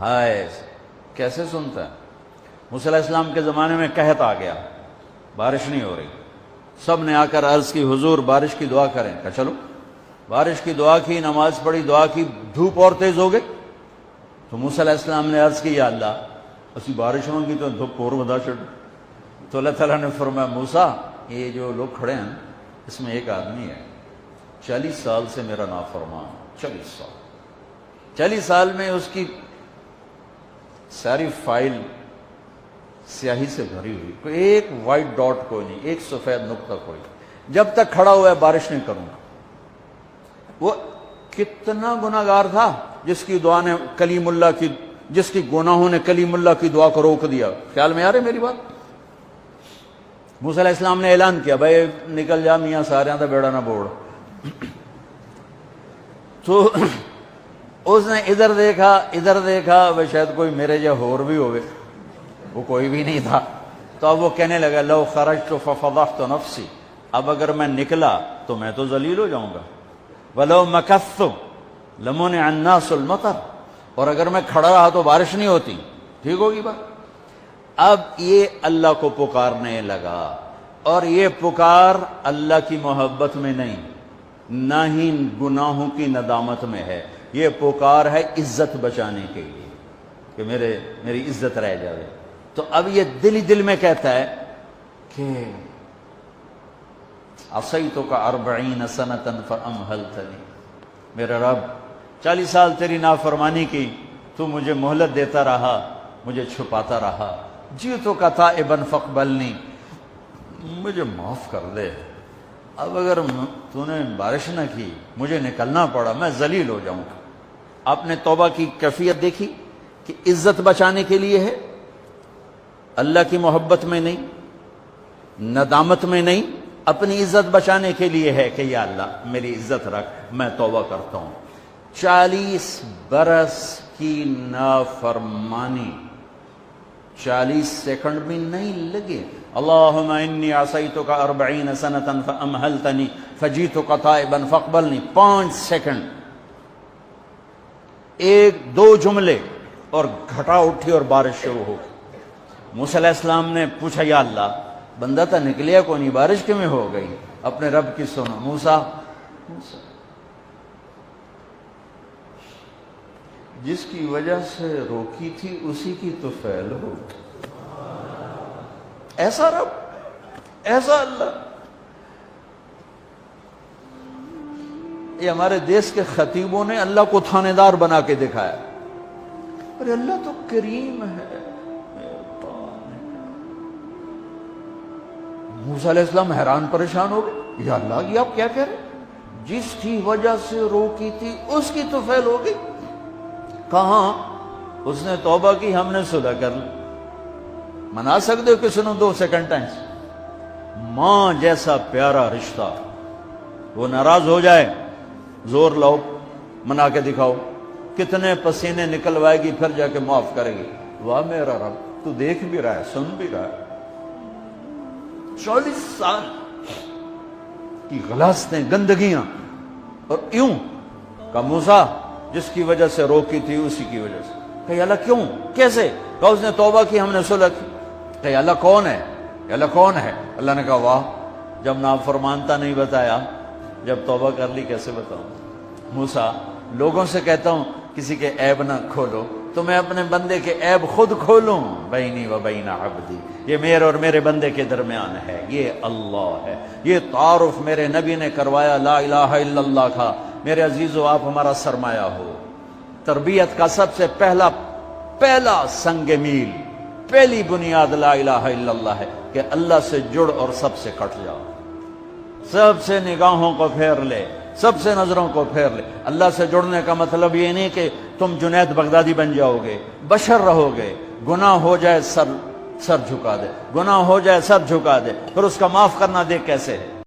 ہائے کیسے سنتا ہے؟ موسیٰ علیہ السلام کے زمانے میں قحط آ گیا، بارش نہیں ہو رہی، سب نے آ کر عرض کی حضور بارش کی دعا کریں، کہا چلو بارش کی دعا کی، نماز پڑھی، دعا کی، دھوپ اور تیز ہو گئی تو موسیٰ علیہ السلام نے عرض کی یا اللہ اسی بارش ہوں گی تو دھوپ اور بدا چڑھ، تو اللہ تعالیٰ نے فرمایا موسیٰ یہ جو لوگ کھڑے ہیں اس میں ایک آدمی ہے 40 سال سے میرا نافرمان، 40 سال میں اس کی ساری فائل سیاہی سے بھری ہوئی، کوئی ایک وائٹ ڈاٹ کوئی نہیں، ایک سفید نقطہ کوئی، جب تک کھڑا ہوا ہے بارش نہیں کروں گا۔ وہ کتنا گناہگار تھا جس کی دعا نے کلیم اللہ کی، جس کی گناہوں نے کلیم اللہ کی دعا کو روک دیا۔ خیال میں آ رہے میری بات؟ موسیٰ علیہ السلام نے اعلان کیا بھائی نکل جا میاں سارے دا بیڑا نہ بوڑ۔ تو اس نے ادھر دیکھا وہ شاید کوئی میرے جا ہور بھی ہوئے، وہ کوئی بھی نہیں تھا، تو اب وہ کہنے لگا لو خرجت ففضحت نفسی، اب اگر میں نکلا تو میں تو ذلیل ہو جاؤں گا، ولو مکثت لمنع الناس المطر، اور اگر میں کھڑا رہا تو بارش نہیں ہوتی، ٹھیک ہوگی بات۔ اب یہ اللہ کو پکارنے لگا، اور یہ پکار اللہ کی محبت میں نہیں، نہ ہی گناہوں کی ندامت میں ہے، یہ پکار ہے عزت بچانے کے لیے کہ میری عزت رہ جائے۔ تو اب یہ دل ہی دل میں کہتا ہے کہ عصیتک 40 سنة فامہلتنی، میرے رب 40 سال تیری نافرمانی کی، تو مجھے مہلت دیتا رہا، مجھے چھپاتا رہا، جئتک تائبا فاقبلنی، مجھے معاف کر دے، اب اگر تو نے بارش نہ کی مجھے نکلنا پڑا میں ذلیل ہو جاؤں گا۔ آپ نے توبہ کی کیفیت دیکھی کہ عزت بچانے کے لیے ہے، اللہ کی محبت میں نہیں، ندامت میں نہیں، اپنی عزت بچانے کے لیے ہے کہ یا اللہ میری عزت رکھ، میں توبہ کرتا ہوں۔ 40 برس کی نافرمانی 40 سیکنڈ بھی نہیں لگے۔ اللہم انی عصیتک 40 سنة فامہلتنی فجئتک تائبا فاقبلنی، 5 سیکنڈ، 1-2 جملے اور گھٹا اٹھی اور بارش شروع ہو۔ موسیٰ علیہ السلام نے پوچھا یا اللہ بندہ تھا نکلیا کو نہیں، بارش کیوں ہو گئی؟ اپنے رب کی سنو، موسیٰ جس کی وجہ سے روکی تھی اسی کی تو فعل ہو، ایسا رب، ایسا اللہ۔ یہ ہمارے دیس کے خطیبوں نے اللہ کو تھانے دار بنا کے دکھایا، ارے اللہ تو کریم ہے۔ موسیٰ علیہ السلام حیران پریشان ہو گئے، یا اللہ یہ آپ کیا کہہ رہے ہیں؟ جس کی وجہ سے روکی تھی اس کی تو فعل ہو گئی۔ کہاں؟ اس نے توبہ کی، ہم نے صلح کر لی۔ منا سکتے ہو کسی نے 2 سیکنڈ ٹائم؟ ماں جیسا پیارا رشتہ، وہ ناراض ہو جائے زور لاؤ منا کے دکھاؤ، کتنے پسینے نکلوائے گی پھر جا کے معاف کرے گی۔ واہ میرا رب تو دیکھ بھی رہا ہے، سن بھی رہا ہے۔ 40 سال کی غلاظتیں، گندگیاں، اور یوں کہ موسیٰ جس کی وجہ سے روکی تھی اسی کی وجہ سے۔ کہ اللہ کیوں، کیسے؟ کہ اس نے توبہ کی، ہم نے صلح کی۔ کہ اللہ کون ہے؟ اللہ کون ہے؟ اللہ نے کہا واہ، جب نافرمانتا نہیں بتایا، جب توبہ کر لی کیسے بتاؤں؟ موسیٰ لوگوں سے کہتا ہوں کسی کے عیب نہ کھولو تو میں اپنے بندے کے عیب خود کھولوں، بینی و بین عبدی، یہ میرے اور میرے بندے کے درمیان ہے، یہ اللہ ہے۔ یہ تعارف میرے نبی نے کروایا لا الہ الا اللہ کا۔ میرے عزیزو آپ ہمارا سرمایہ ہو۔ تربیت کا سب سے پہلا سنگ میل، پہلی بنیاد لا الہ الا اللہ ہے کہ اللہ سے جڑ اور سب سے کٹ جاؤ، سب سے نگاہوں کو پھیر لے، سب سے نظروں کو پھیر لے۔ اللہ سے جڑنے کا مطلب یہ نہیں کہ تم جنید بغدادی بن جاؤ گے، بشر رہو گے، گناہ ہو جائے سر جھکا دے، گناہ ہو جائے سر جھکا دے، پھر اس کا معاف کرنا دیکھ کیسے ہے۔